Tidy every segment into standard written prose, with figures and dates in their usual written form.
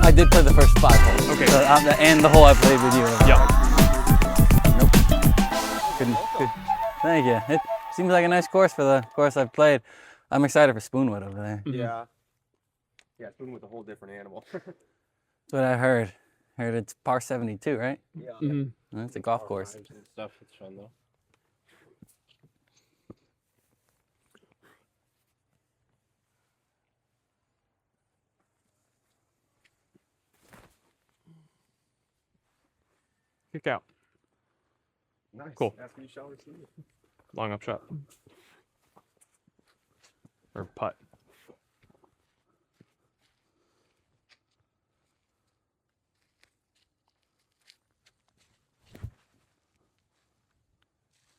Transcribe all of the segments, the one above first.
I did play the first 5 holes. Okay. So, and the hole I played with you. Yeah. Nope. Couldn't. Thank you. It seems like a nice course for the course I've played. I'm excited for Spoonwood over there. Yeah. Yeah, Spoonwood's a whole different animal. That's what I heard. Heard it's par 72, right? Yeah. It's a golf course. And stuff. It's fun though. Kick out. Nice. Cool. That's what you shall receive. Long up shot. Or putt.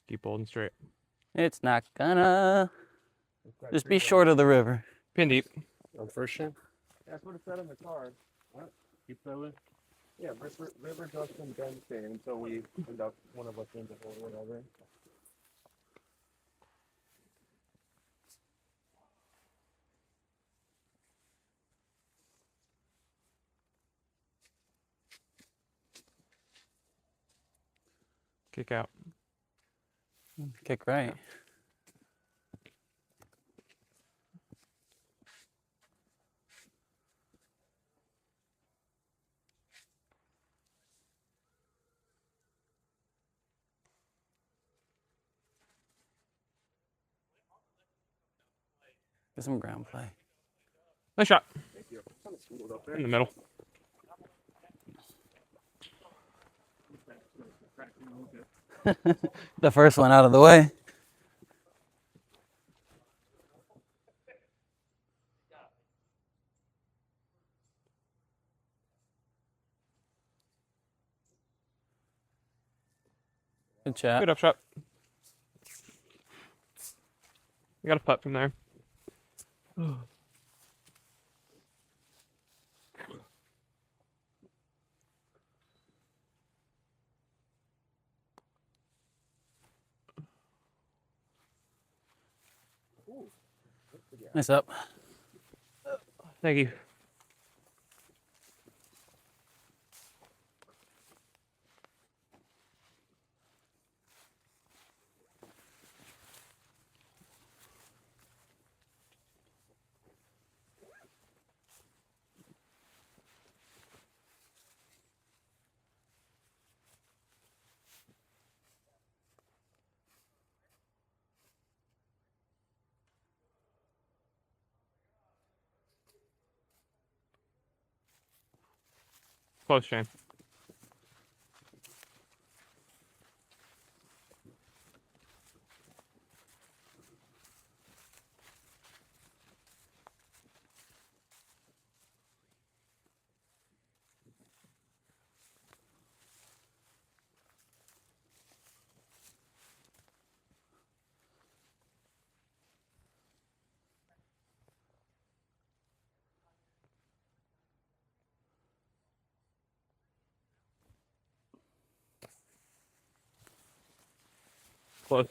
Keep holding straight. It's not gonna. Just be short of the river. Pin deep. On first shot? That's what it said on the card. What? Keep throwing? Yeah, river Justin Dempsey until we end up one of us in the hole or whatever. Kick out. Kick right. Get some ground play. Nice shot. Thank you. Kind of schooled up there. In the middle. The first one out of the way. Good shot. Good up shot. You got a putt from there. Nice up. Thank you. Close, Shane. Close.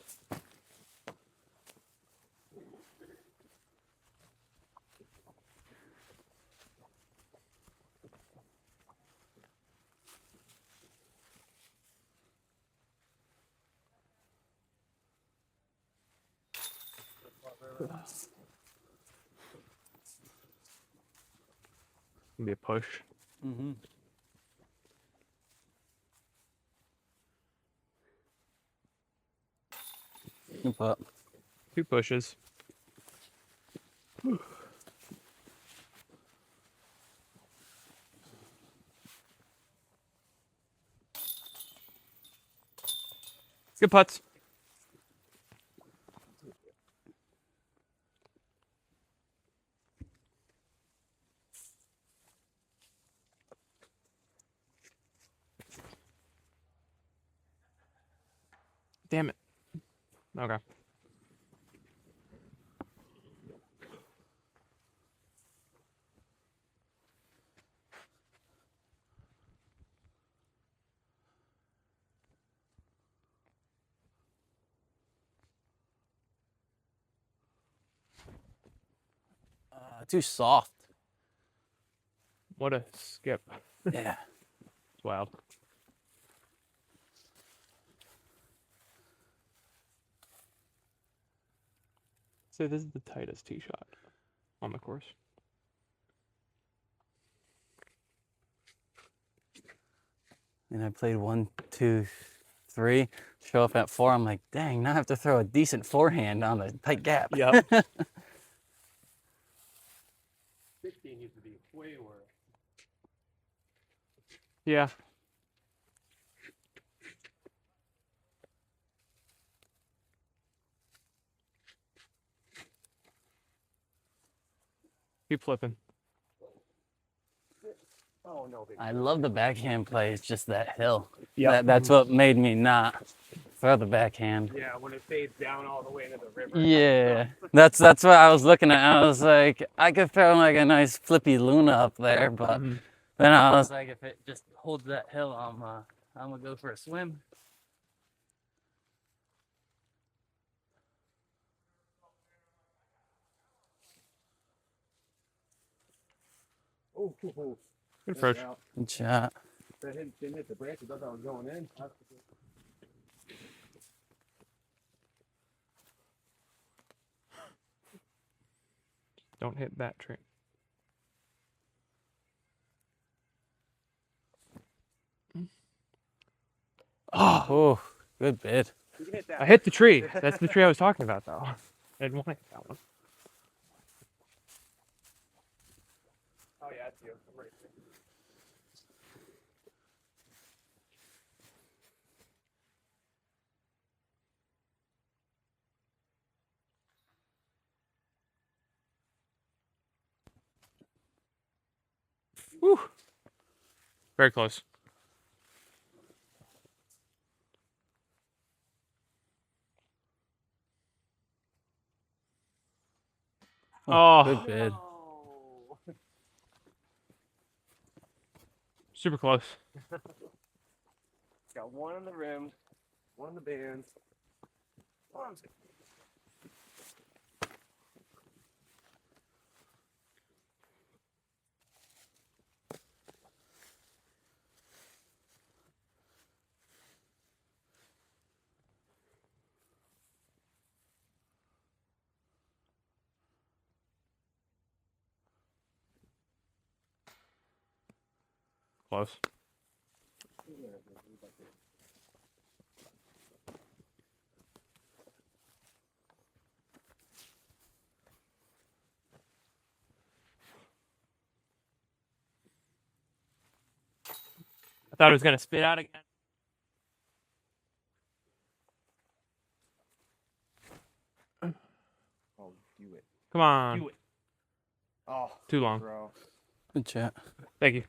Gonna be a push. Mm-hmm. Good putt. 2 pushes. Good putts. Damn it. Okay. Too soft. What a skip. Yeah. It's wild. So this is the tightest tee shot on the course. And I played 1, 2, 3. Show up at 4. I'm like, dang, now I have to throw a decent forehand on the tight gap. Yep. 16 used to be way worse. Yeah. Keep flipping. Oh no, big. I love the backhand play. It's just that hill. Yep. That's what made me not throw the backhand. Yeah, when it fades down all the way into the river. Yeah, that's what I was looking at. I was like, I could throw like a nice flippy Luna up there, but Mhm. then I was like, if it just holds that hill, I'm gonna go for a swim. Oh, Good approach. Good shot. That didn't hit the branches. I thought I was going in. Don't hit that tree. Oh, good bid. You can hit that. I hit the tree. That's the tree I was talking about, though. I didn't want to hit that one. Oh yeah, that's you. Right there. Whew. Very close. Oh. Good bid. Oh. Super close. Got one on the rim, one on the bands. Close. I thought it was going to spit out again. Oh, do it. Come on. Do it. Oh, Too long. bro. Good shot. Thank you.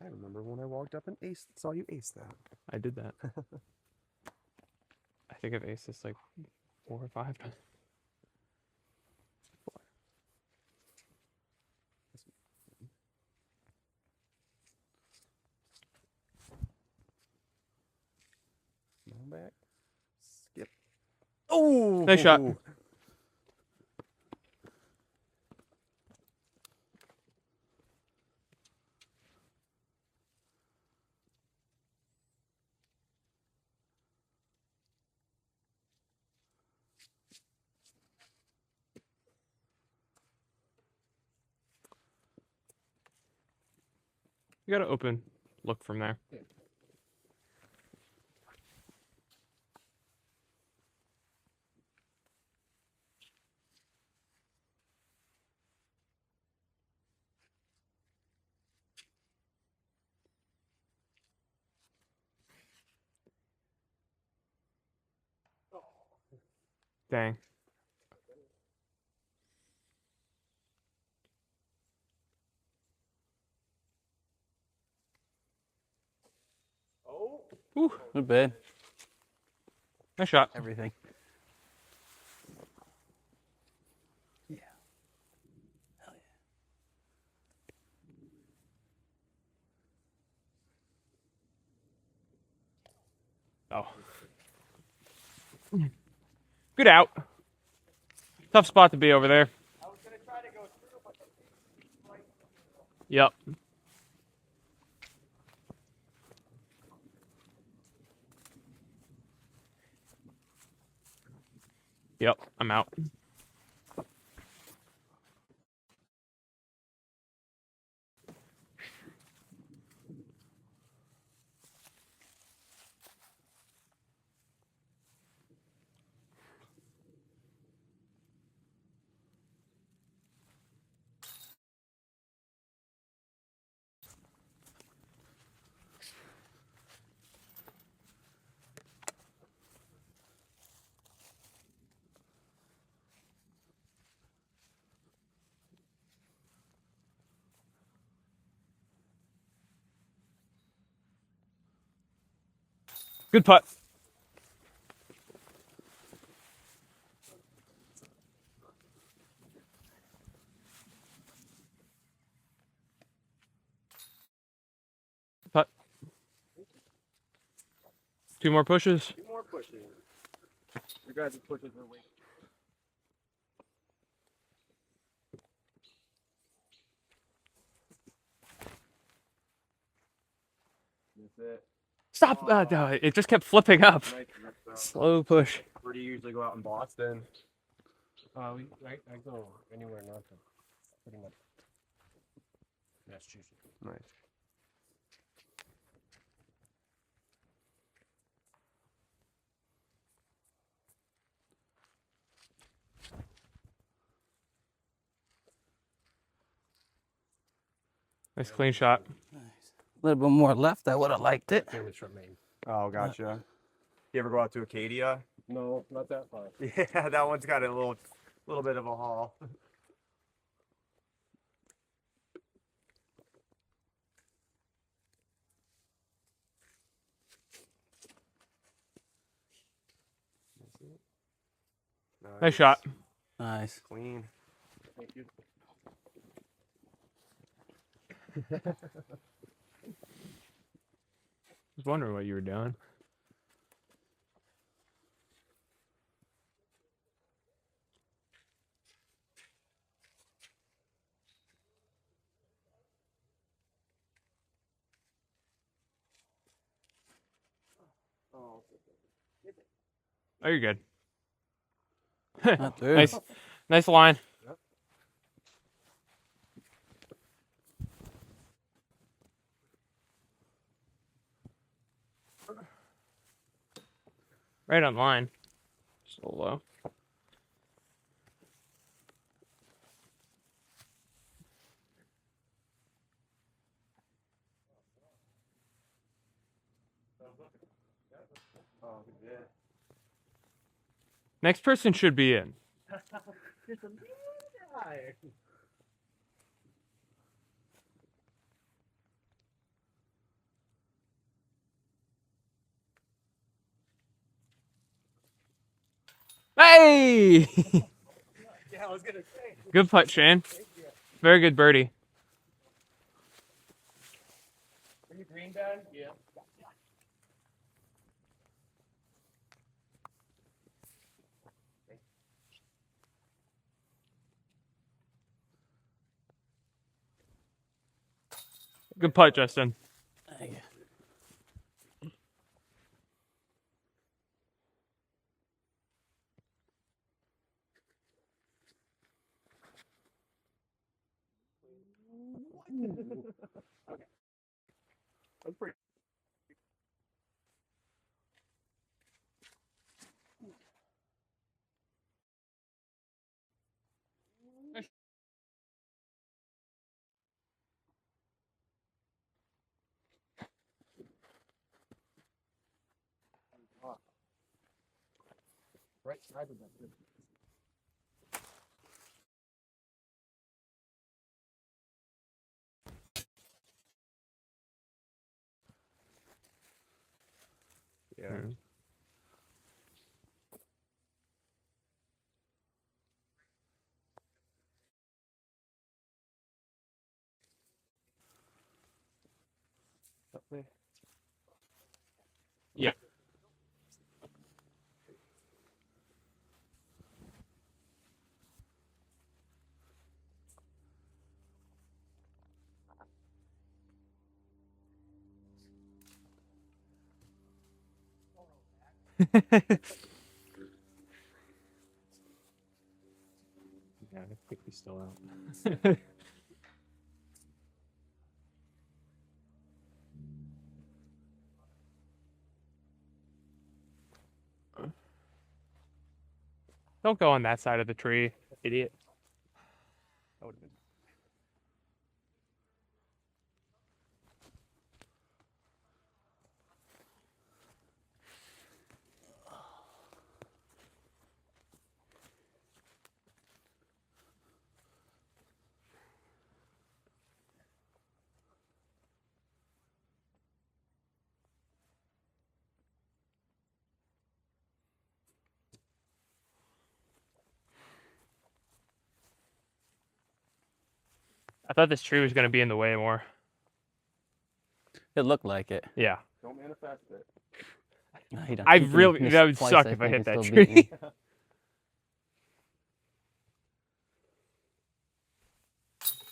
I remember when I walked up and saw you ace that. I did that. I think I've aced this like 4 or 5 times. Small back. Skip. Oh! Nice shot. You got to open look from there. Dang. Oh! Ooh, Good bid. nice shot. Everything. Yeah. Hell Oh. Good out. Tough spot to be over there. I was going to try to go through Yep. Yep, I'm out. Good putt. Putt. 2 more pushes. 2 more pushes. Your guys' pushes are waiting. That's it. Stop! No, it just kept flipping up. Nice grip, though. Slow push. Where do you usually go out in Boston? I go anywhere north of pretty much Massachusetts. Nice. Nice clean shot. Nice. A little bit more left. I would have liked it. Favorite from Maine. Oh, gotcha. You ever go out to Acadia? No, not that far. Yeah, that one's got a little bit of a haul. Nice shot. Nice. Clean. Thank you. I was wondering what you were doing. Oh, you're good. Not through. Nice line. Right on line. So low. Oh, yeah. Next person should be in. Just a little higher. Hey! Yeah, I was gonna say. Good putt, Shane. Very good birdie. Are you green done? Yeah. Good putt, Justin. Thank you. Okay. That's pretty. Right side of that. Good. Yeah. Up there. Yeah. Yeah, I think he's still out. Don't go on that side of the tree, idiot. That would have been. I thought this tree was going to be in the way more. It looked like it. Yeah. Don't manifest it. No, he done I he can really, miss that would twice, suck I if I think, hit and that still beat me. tree.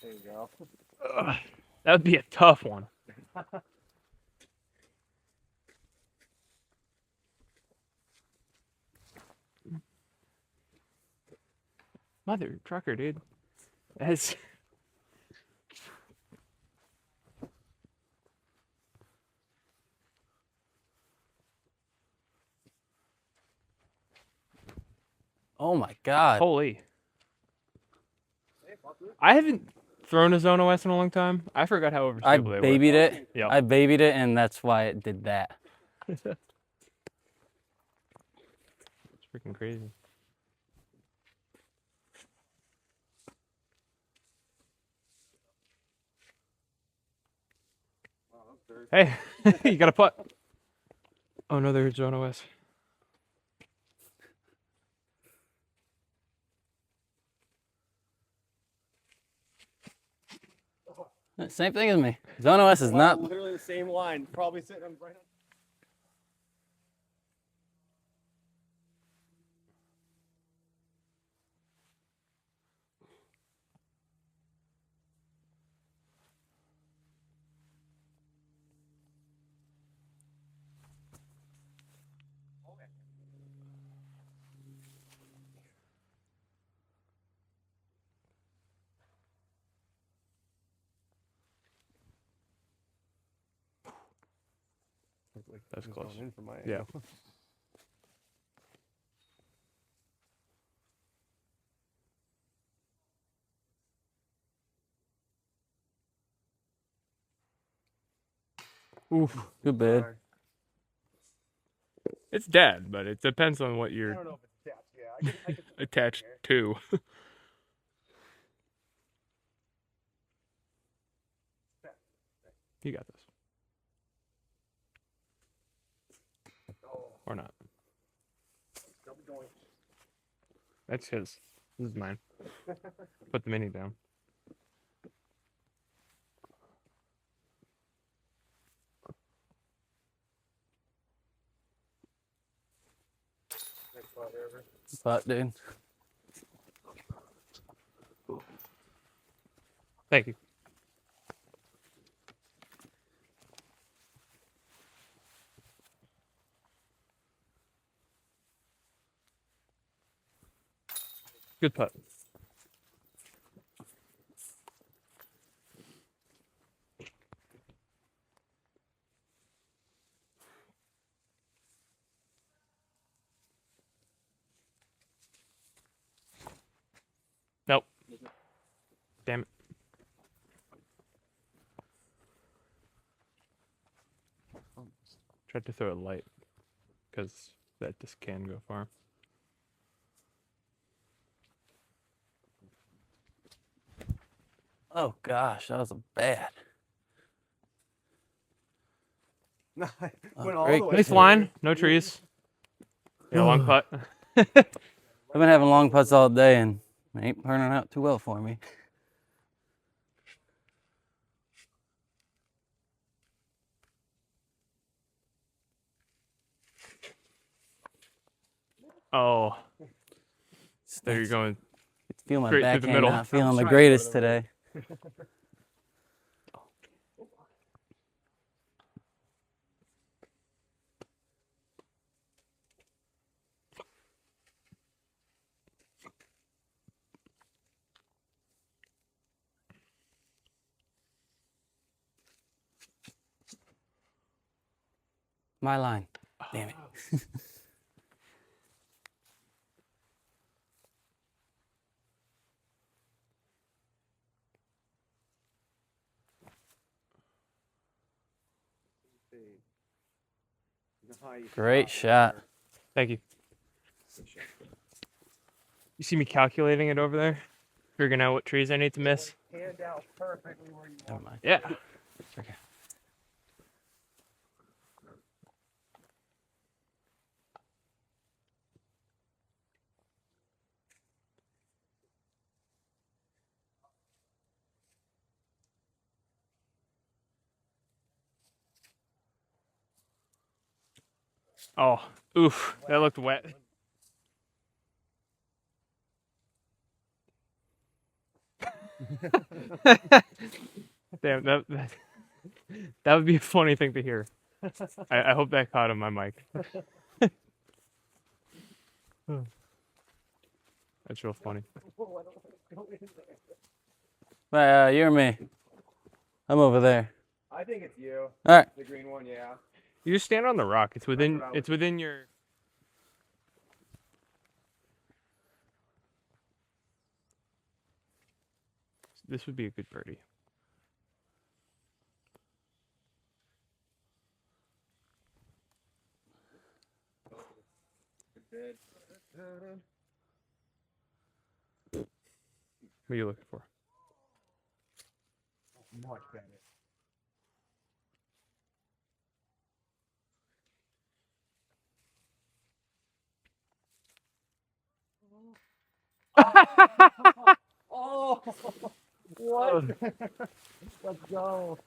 There you go. Ugh, that would be a tough one. Mother trucker, dude. That's. Oh my God. Holy. I haven't thrown a Zone OS in a long time. I forgot how I overstable they were. babied it. Yep. I babied it, and that's why it did that. It's freaking crazy. Hey, you got a putt. Oh no, there's Zone OS. Same thing as me. Zone OS is not. Literally the same line. Probably sitting right on. That's Just close. going in for my Yeah. angle. Oof. Good bid. Sorry. It's dead, but it depends on what I you're don't know if it's attached. Yeah, I can attached to. You got this. Or not. Don't be going. That's his. This is mine. Put the mini down. Next spot, River. Spot, dude. Thank you. Good putt. Nope. Damn it. Tried to throw it light because that disc can go far. Oh gosh, that was a bad. Went all great the way. Nice line. No trees. Yeah, long putt. I've been having long putts all day, and it ain't turning out too well for me. Oh. There you're going. It's feeling my Straight through the backhand middle. not feeling the trying to go greatest to the today. My line. Damn it. Great shot. Thank you. You see me calculating it over there? Figuring out what trees I need to miss. Hand out perfectly where you Never want. mind. Yeah. Okay. Oh, oof. That looked wet. Damn, that would be a funny thing to hear. I hope that caught on my mic. That's real funny. You or me? I'm over there. I think it's you. All right. The green one, yeah. You just stand on the rock. It's within. what I would It's within your. This would be a good birdie. What are you looking for? Much better. Oh, what? Let's go.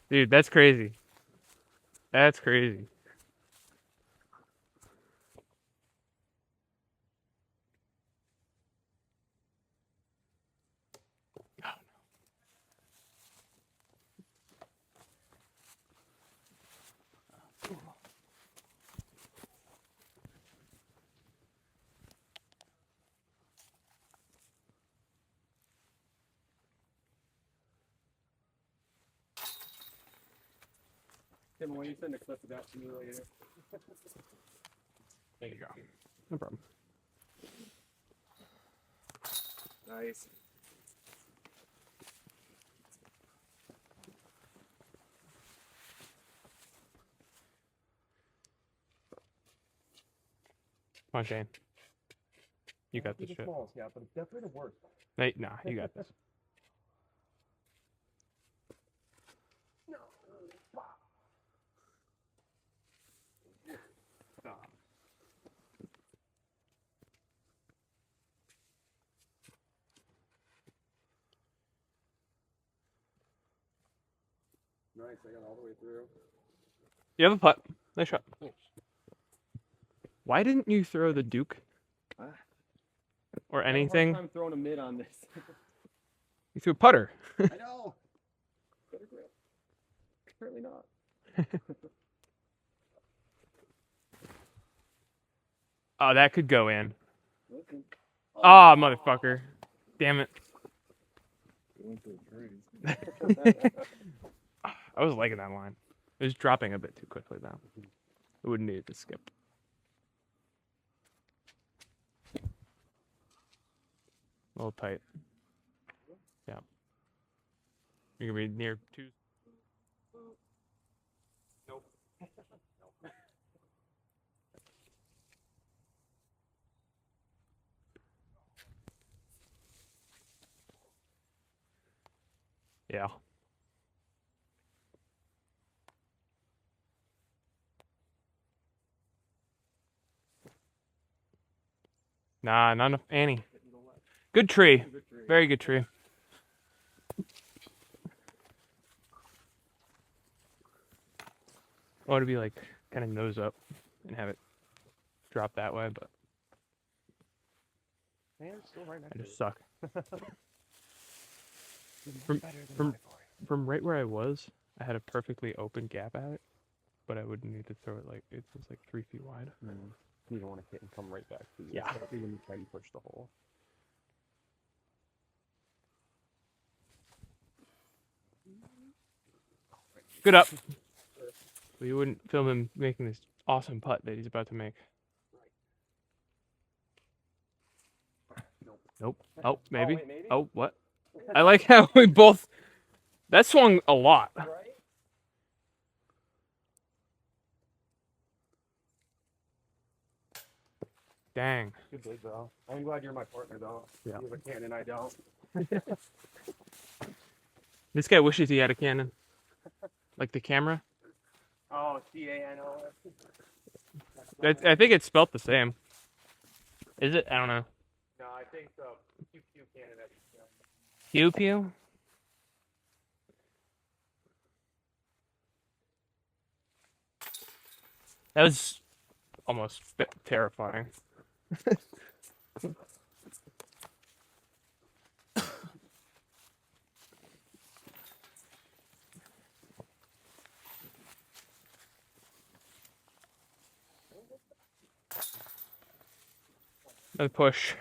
Dude, that's crazy. That's crazy. Tim, when you send a clip of that to me later. There you go. No problem. Nice. Come on, Shane. You got this shit. Yeah, but it's definitely the worst. Hey, nah, you got this. Nice, I got all the way through. You have a putt. Nice shot. Why didn't you throw the Duke? Or anything? I'm throwing a mid on this. You threw a putter. I know. Better grip. Apparently not. Oh, that could go in. Listen. Ah, motherfucker. Damn it. I was liking that line. It was dropping a bit too quickly though. It wouldn't need to skip. A little tight. Yeah. You're gonna be near two. Nope. Yeah. Nah, not enough Annie. Good tree. Very good tree. I want to be like kind of nose up and have it drop that way, but Man, it's still right next I to just suck. From right where I was, I had a perfectly open gap at it, but I would need to throw it like it was like 3 feet wide. You don't want to hit and come right back to you. Yeah. Especially when you try to push the hole. Good up. But you wouldn't film him making this awesome putt that he's about to make. Nope. Oh, maybe. wait, maybe? Oh, what? I like how we both. That swung a lot. Right? Dang. Good dig, bro. I'm glad you're my partner, though. Yeah. You have a cannon, I don't. This guy wishes he had a Canon. Like the camera. Oh, CANO. I think it's spelt the same. Is it? I don't know. No, I think so. QQ cannon. Pew pew. That was almost a bit terrifying. Another push.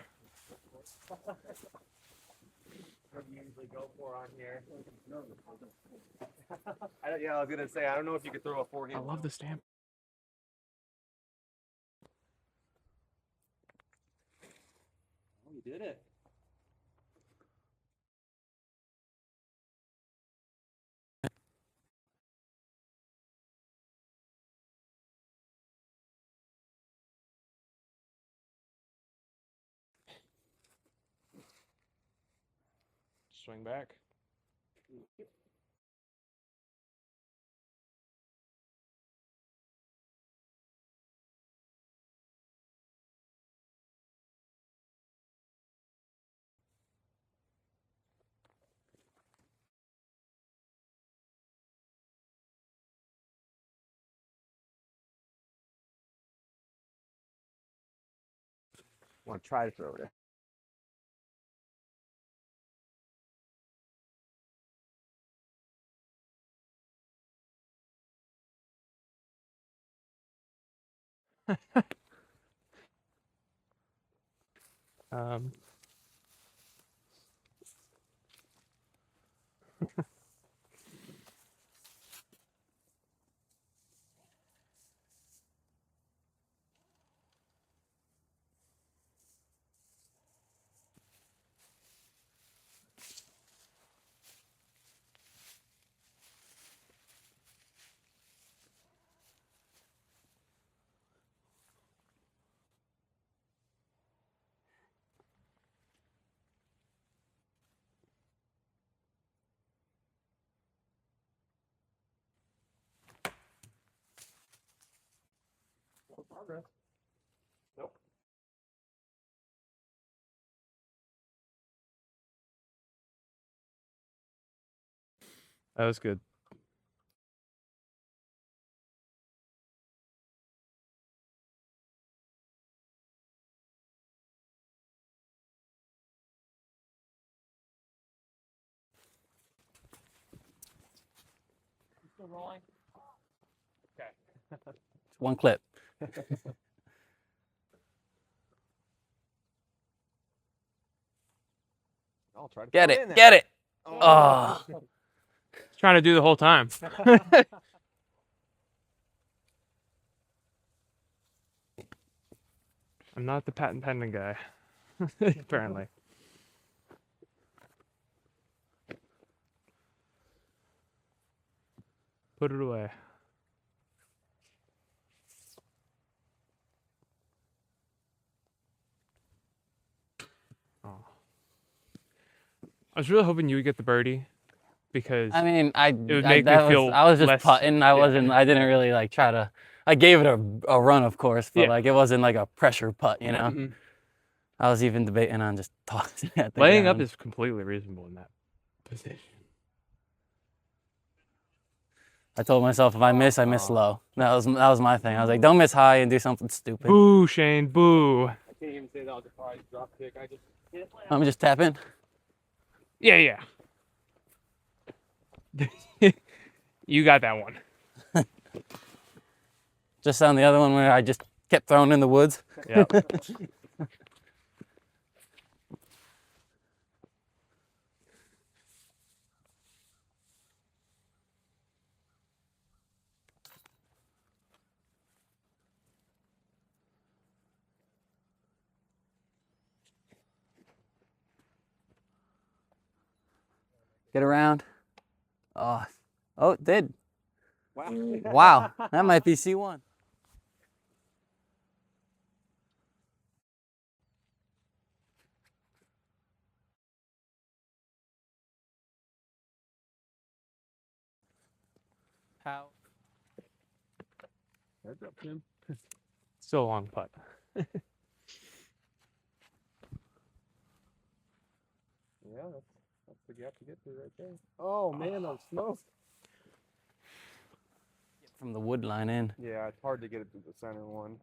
What do you usually go for on here? Yeah, I was gonna say I don't know if you could throw a I forehand. love the stamp. Oh, you did it. Swing back. Want to try to throw it? Um, No progress. Nope. that was good. Still rolling. Okay. It's one clip. I'll try to Get throw in it. there. Get it. Oh. Oh. Trying to do the whole time. I'm not the patent pending guy. Apparently. Put it away. Oh. I was really hoping you would get the birdie because I mean, it would make me feel I was just less, putting. I yeah. wasn't. I didn't really like try to. I gave it a run, of course, but Yeah. like it wasn't like a pressure putt, you know. Mhm. I was even debating on just tossing it at the Laying up ground. is completely reasonable in that position. I told myself if I miss low. That was my thing. I was like, don't miss high and do something stupid. Boo, Shane, boo. I can't even say that was a prize drop kick. I just hit it. I'm just tapping. Yeah, yeah. You got that one. Just on the other one where I just kept throwing in the woods. Yeah. Get around. Oh, oh, it did. Wow. Wow, that might be C1. How? Heads up, Tim. Still a long putt. Yeah, that's the gap to get to right there. Oh man, those smokes. From the wood line in. Yeah, it's hard to get it to the center one.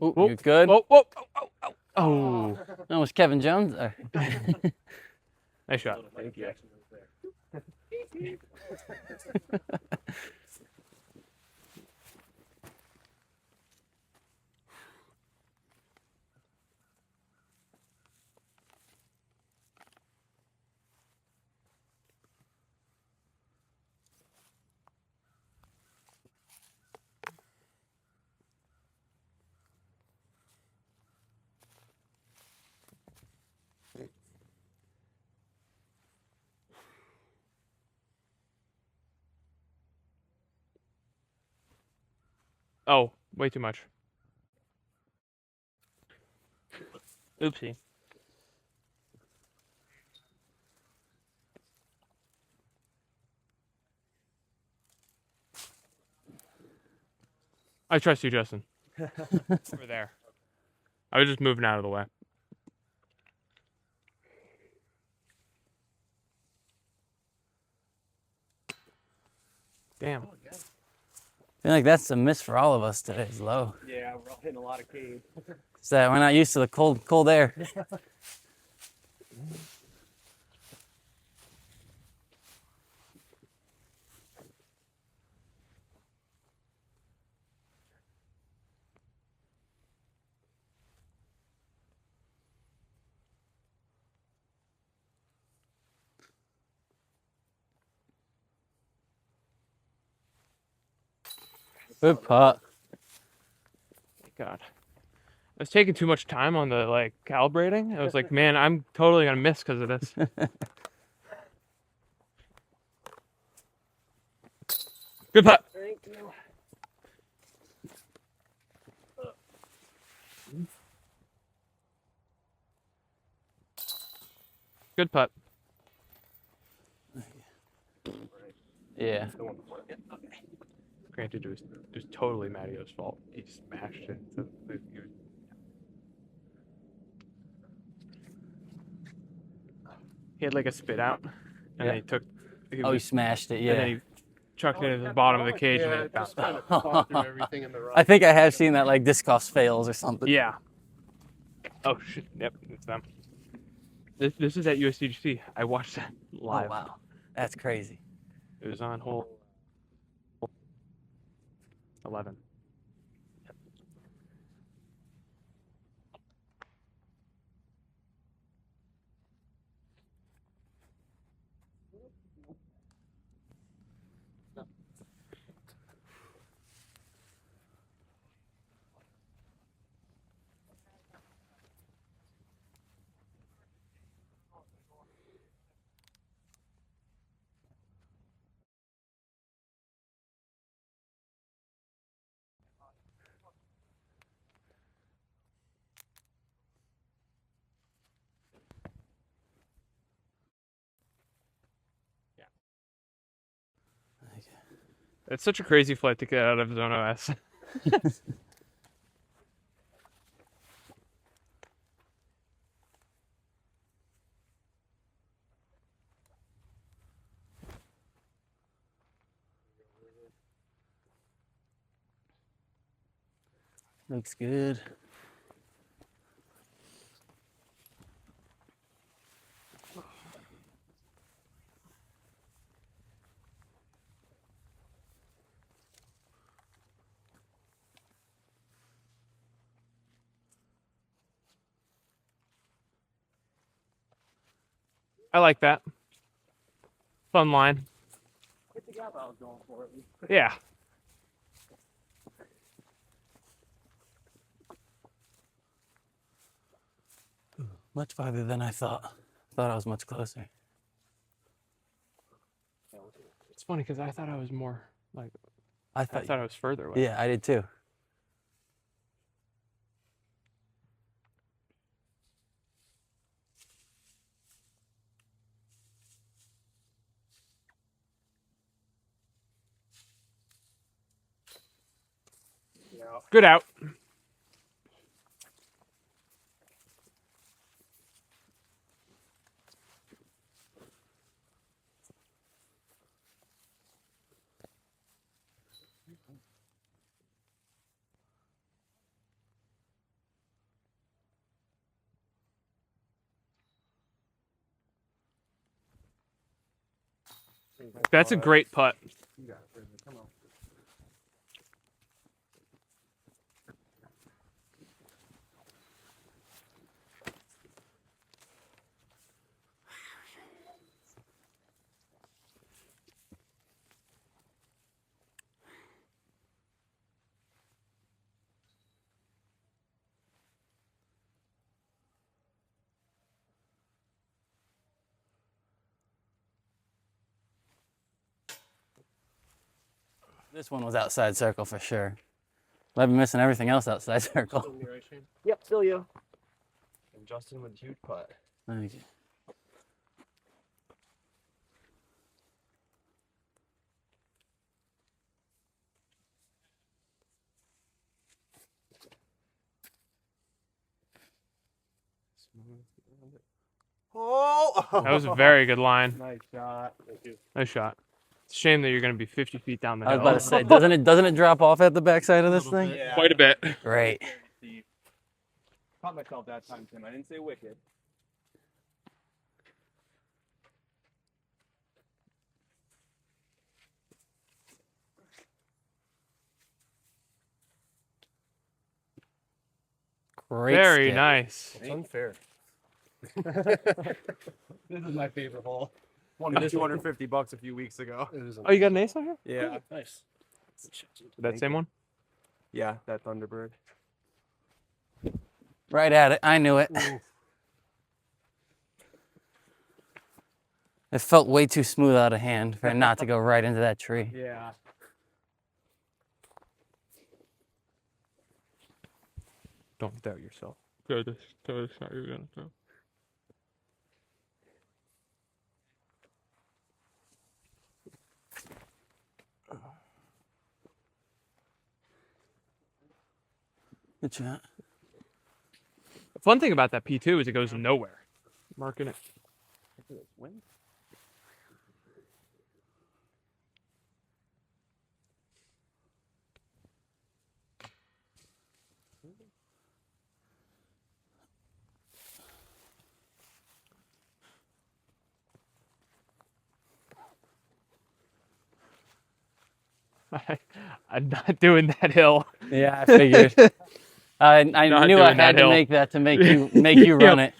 Ooh, Whoa. you good? Whoa, whoa, oh, oh, oh. Oh. That was Kevin Jones. Nice shot. Thank you. Oh, way too much. Oopsie. I trust you, Justin. Over there. I was just moving out of the way. Damn. I feel like that's a miss for all of us today. It's low. Yeah, we're all hitting a lot of caves. It's that we're not used to the cold air. Good putt. Thank God. I was taking too much time on the calibrating. I was like, man, I'm totally gonna miss because of this. Good putt. Thank you. Good putt. Yeah. Granted, it was totally Mattio's fault. He smashed it. He had like a spit out, and then he took. He smashed it. And then Yeah. he chucked it into the bottom of the cage, and Yeah, then it it just bounced. kind of caught through everything in the rough. I think I have seen that like disc golf fails or something. Yeah. Oh shit! Yep, it's them. This is at USDGC. I watched that live. Oh wow, that's crazy. It was on hole 11. It's such a crazy flight to get out of Zone OS. Looks good. I like that. Fun line. Hit the gap I was going for. Yeah. Much farther than I thought. Thought I was much closer. It's funny because I thought I was more like I I thought. thought I was further away. Yeah, I did too. Good out. That's a great putt. You got it, Bridget. Come on. This one was outside circle for sure. I've been missing everything else outside circle. Still me, right, Shane? Yep, still you. And Justin with a huge putt. Thank you. Oh! That was a very good line. Nice shot. Thank you. Nice shot. It's a shame that you're going to be 50 feet down the I hill. was about to say, doesn't it drop off at the backside of this thing? Yeah. Quite a bit. Great. Steep. Caught myself that time, Tim. I didn't say wicked. Great. Very skip. nice. It's unfair. This is my favorite hole. Won $250 a few weeks ago. Oh, you got an ace on here? Yeah. Nice. That same one? Yeah, that Thunderbird. Right at it. I knew it. It felt way too smooth out of hand for it not to go right into that tree. Yeah. Don't doubt yourself. Throw this shot you're going to throw. Good shot. The fun thing about that P2 is it goes nowhere. Marking it. Win? I'm not doing that hill. Yeah, I figured. I Not knew I doing that had to hill. make that to make you run it.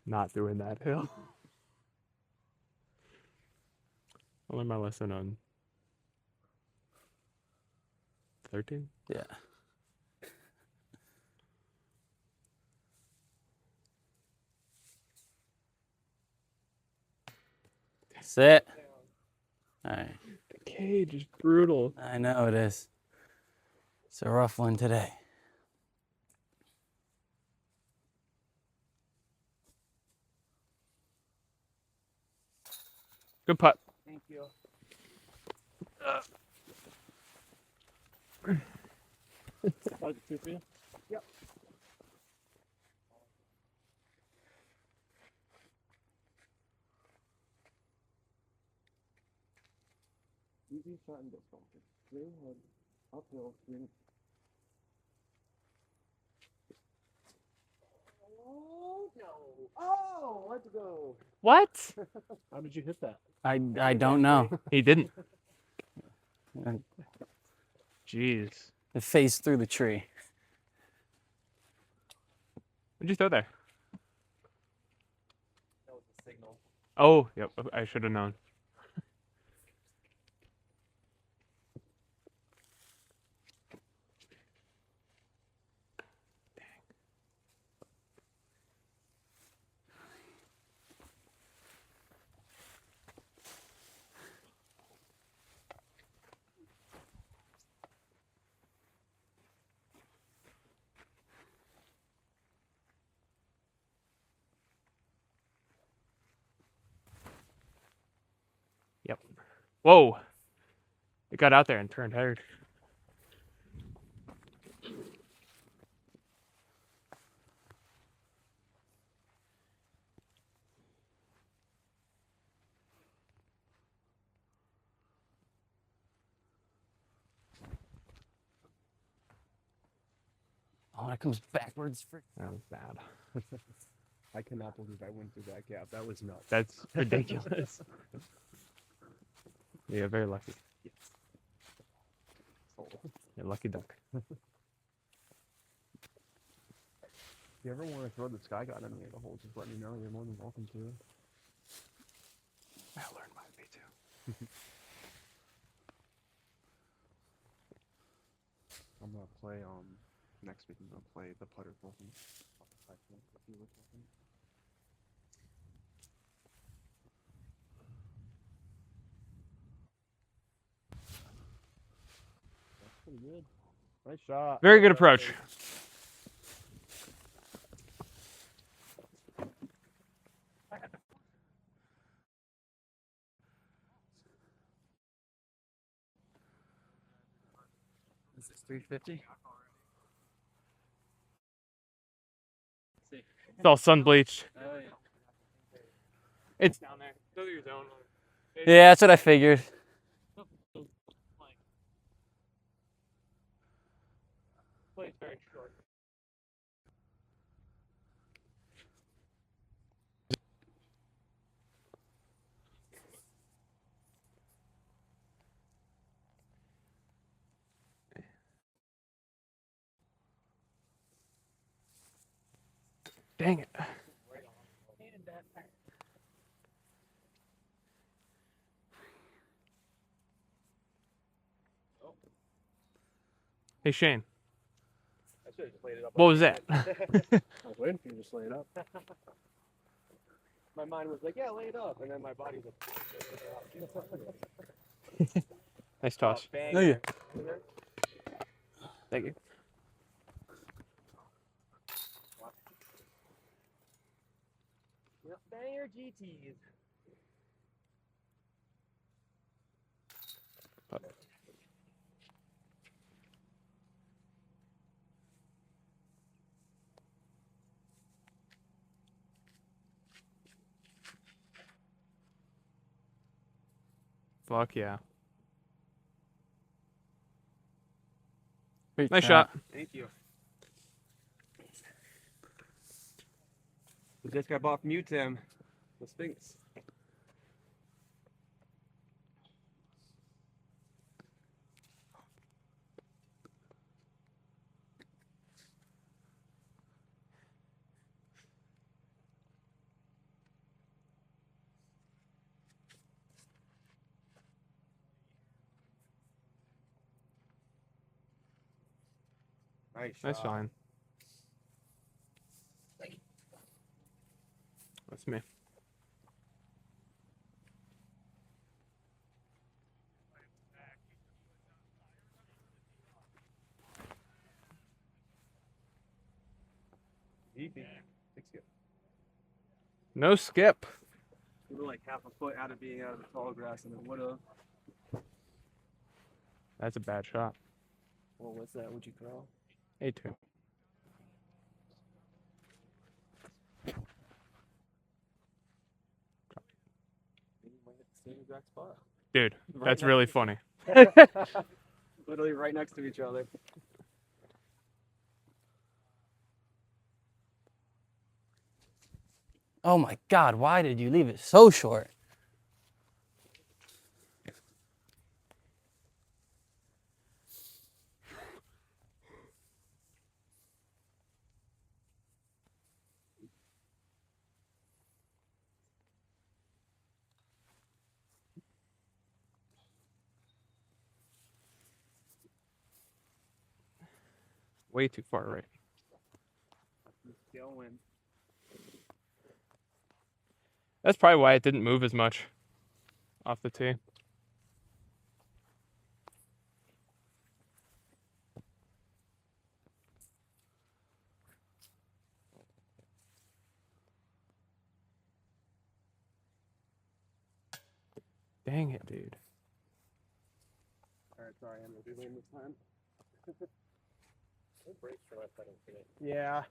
Not doing that hill. I learned my lesson on 13. Yeah. Sit. All right. The cage is brutal. I know it is. It's a rough one today. Good putt. Thank you. Yep. Easy shot and disc golf. Straight ahead, uphill, green. Oh no! Oh, let's go. What? How did you hit that? I don't know. He didn't. It Jeez. phased through the tree. What'd you throw there? Oh, yep. I should have known. Yep. Whoa. It got out there and turned hard. Oh, it comes backwards. That was bad. I cannot believe I went through that gap. That was nuts. That's ridiculous. Yeah, very lucky. You're lucky duck. If you ever want to throw the sky god in any of the holes, just let me know. You're more than welcome to. I learned my way too. I'm gonna play next week. I'm gonna play the putter broken. That's pretty good. Nice shot. Very good approach. Is this 350? It's all sun bleached. Oh, yeah. It's down there. Those are your zone. Yeah, that's what I figured. Plays very short. Dang it. Hey Shane, I should have just laid it up. what was that? I was waiting for you to just lay it up. My mind was like, yeah, lay it up. And then my body was like, Nice toss. No, you. Thank you. yep, banger GTs. Fuck yeah. Great Nice shot. Thank you. The disc I bought from you, Tim. The Sphinx. Nice shine. That's me. Easy. Big skip. No skip. We were like half a foot out of being out of the tall grass, and it would have. That's a bad shot. Well, what's that? Would you throw? A2. Same exact spot. Dude, that's really funny. Literally right next to each other. Oh my God, why did you leave it so short? way too far right. Going. That's probably why it didn't move as much off the tee. Dang it, dude. Alright, sorry, I'm gonna do lane this time. No brakes for left pedal today. Yeah.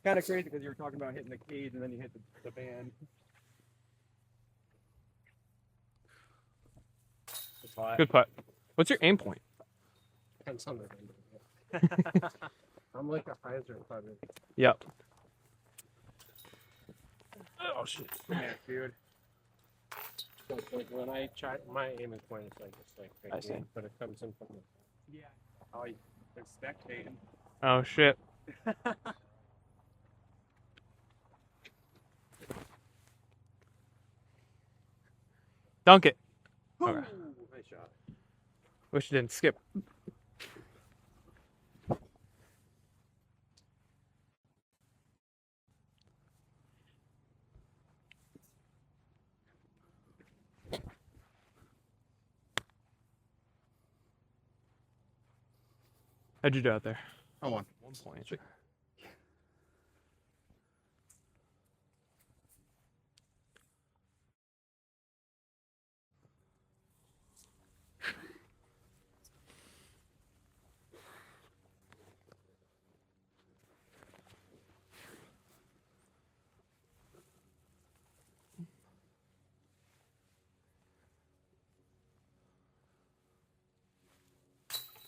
Kind of crazy because you were talking about hitting the cage and then you hit the band. Good putt. What's your aim point? Depends on the wind. I'm like a hyzer putter. Yep. Oh shit. Yeah, dude. So like when I try my aiming point is like it's like I see. but it comes in from the oh they're spectating. Oh shit. Dunk it. Okay. Nice shot. Wish you didn't skip. How'd you do out there? I won. 1 point.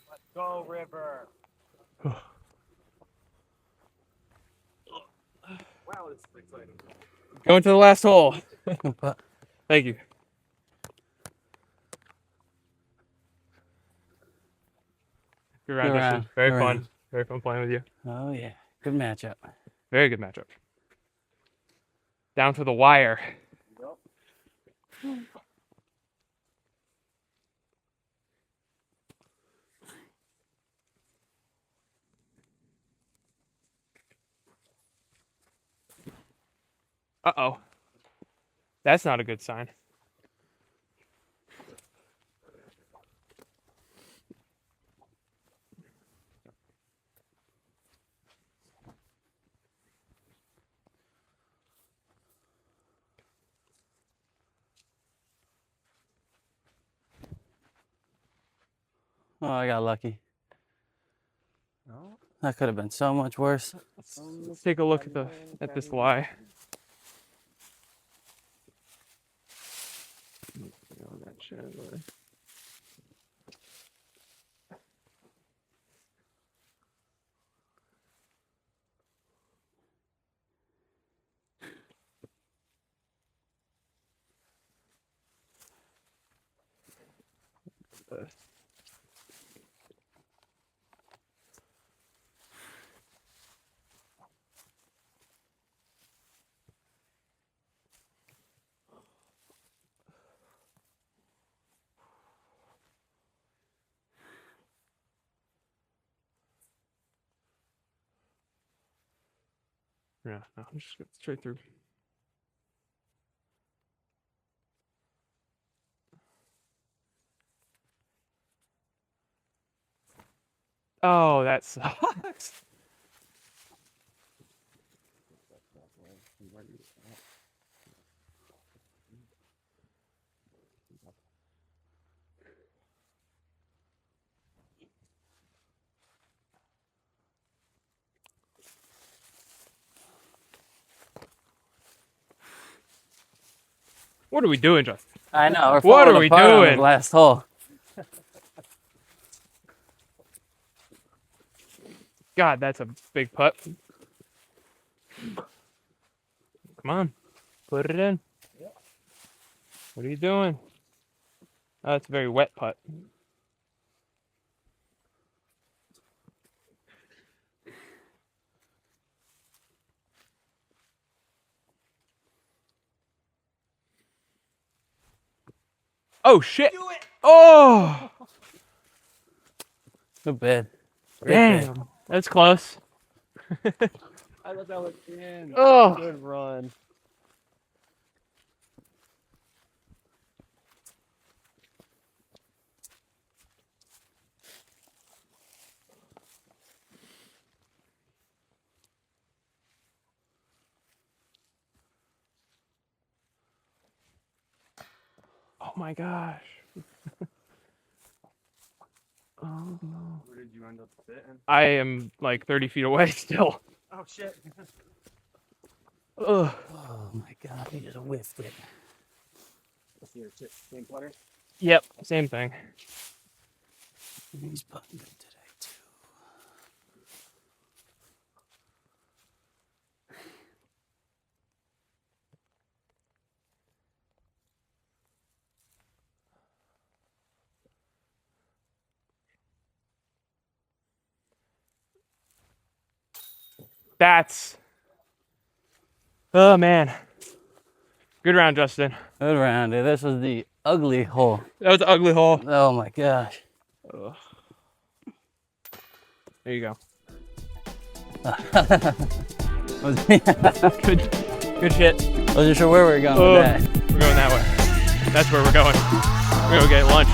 Let's go, River. Wow, this is exciting. Going to the last hole. Good putt. Thank you. Good round, Good Justin. round. Very Good fun. round. Very fun playing with you. Oh yeah, good matchup. Very good matchup. Down to the wire. Yep. Uh-oh. That's not a good sign. Oh, I got lucky. No. That could have been so much worse. Let's take a look at this lie. Yeah, no, I'm just going straight through. Oh, that sucks. What are we doing, Justin? I know. We're What falling are we apart on doing? the last hole. God, that's a big putt. Come on. Put it in. What are you doing? Oh, that's a very wet putt. Oh, shit. Oh! Too bad. Great bid. Damn. That's close. I thought that was in. Oh. Good run. Oh my gosh. Oh no. Where did you end up sitting? I am like 30 feet away still. Oh shit. Ugh. Oh my God, he just whiffed it. Same putter? Yep, same thing. He's putting good today too. That's. Oh man. Good round, Justin. Good round, dude. This was the ugly hole. That was an ugly hole. Oh my gosh. Ugh. There you go. Good shit. Wasn't sure where we were going with that. We're going that way. That's where we're going. We're gonna go get lunch.